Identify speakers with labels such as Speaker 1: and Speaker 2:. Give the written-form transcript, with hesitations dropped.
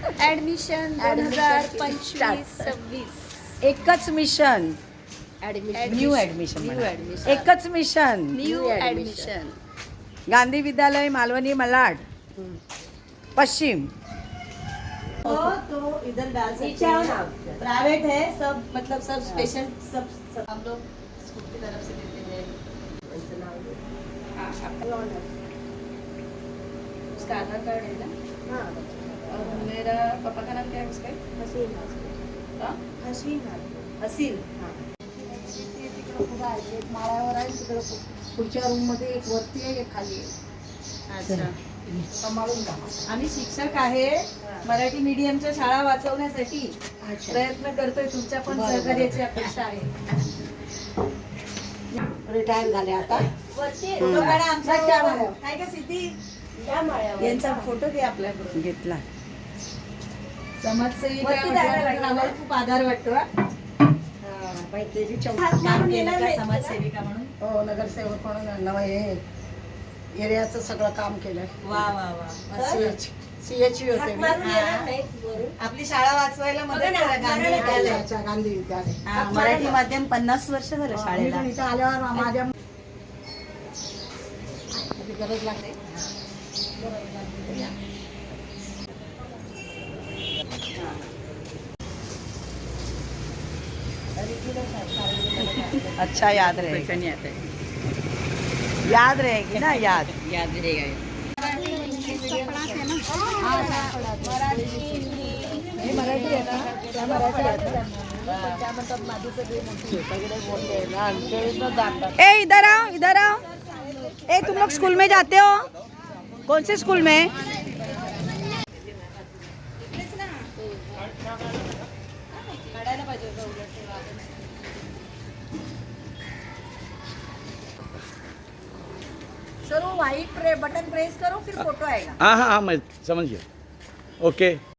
Speaker 1: Admission 2025-26
Speaker 2: एकच mission, new admission, एकच mission,
Speaker 1: new admission.
Speaker 2: Gandhi विद्यालय मालवणी मलाड पश्चिम.
Speaker 3: तो इधर डाल सकते हैं, प्राइवेट है सब, मतलब सब स्पेशल, सब हम लोग स्कूल की तरफ से देते हैं. उसका आधार कार्ड है ना? हाँ. और मेरा पापा का नाम क्या है उसका? हसीन. हसीन.
Speaker 4: माळ्यावर आहे तिकडे पुढच्या रूम मध्ये एक वरती आहे एक खाली आहे.
Speaker 3: अच्छा.
Speaker 4: सांभाळून जा.
Speaker 3: आम्ही शिक्षक आहे, मराठी मीडियमच्या शाळा वाचवण्यासाठी प्रयत्न करतोय. तुमच्या पण सहकार्याची अपेक्षा आहे.
Speaker 4: रिटायर झाले आता.
Speaker 3: फोटो काढा आमच्या काय का सिद्धी, यांचा फोटो घे आपल्याकडून.
Speaker 2: घेतला.
Speaker 3: समाजसेविका म्हटल्यानंतर आम्हाला खूप आधार वाटतो. काम केलं का समाजसेविका म्हणून?
Speaker 4: हो, नगरसेवक म्हणून नवं हे एरियाचं सगळं काम केलं.
Speaker 3: वा वा वा.
Speaker 4: CHU होते मी.
Speaker 3: आपली शाळा वाचवायला मदत करा. गांधी विद्यालय.
Speaker 4: अच्छा, गांधी विद्यालय.
Speaker 3: मराठी माध्यम 50 वर्ष झालं शाळेला.
Speaker 4: मी इथं आल्यावर माझ्या गरज लागते.
Speaker 2: अच्छा, याद रहेगा, याद रहेगी ना, याद
Speaker 3: रहेगा.
Speaker 4: हे मराठी आहे ना, त्या मराठी आहेत ना. त्या म्हणतात माझी सगळी मोठी सगळे मोठे आहे ना, आमच्या इथं जातात.
Speaker 2: ए इधर आओ, इधर आओ. ए तुम लोग स्कूल में जाते हो? कौन से स्कूल में?
Speaker 3: काढायला पाहिजे होतं उलट.
Speaker 1: सर वो व्हाइट बटन प्रेस करो फिर फोटो आएगा.
Speaker 5: हाँ हाँ हाँ, मैं समझ गया. ओके.